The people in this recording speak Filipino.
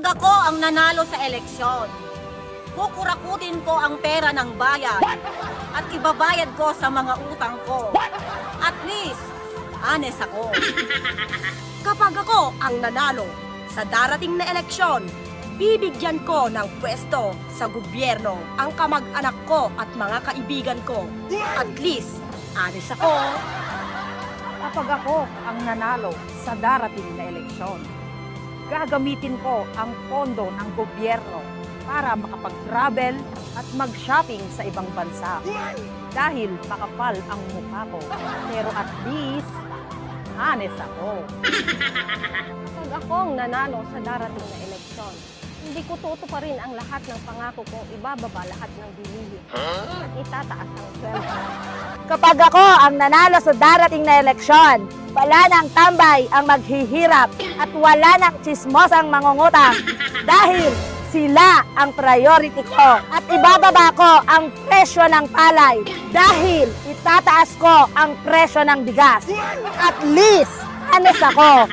Kapag ako ang nanalo sa eleksyon, kukurakutin ko ang pera ng bayan at ibabayad ko sa mga utang ko. At least, honest ako. Kapag ako ang nanalo sa darating na eleksyon, bibigyan ko ng pwesto sa gobyerno ang kamag-anak ko at mga kaibigan ko. At least, honest ako. Kapag ako ang nanalo sa darating na eleksyon, gagamitin ko ang pondo ng gobyerno para makapag-travel at mag-shopping sa ibang bansa. Dahil makapal ang mukha ko, pero at least, honest ako. Kapag ako ang nanalo sa darating na eleksyon, hindi ko tutuparin ang lahat ng pangako kong ibababa lahat ng bilihin at itataas ang sweldo. Kapag ako ang nanalo sa darating na eleksyon, wala nang tambay ang maghihirap at wala nang chismosang mangungutang dahil sila ang priority ko at ibababa ko ang presyo ng palay dahil itataas ko ang presyo ng bigas. At least, honest ako.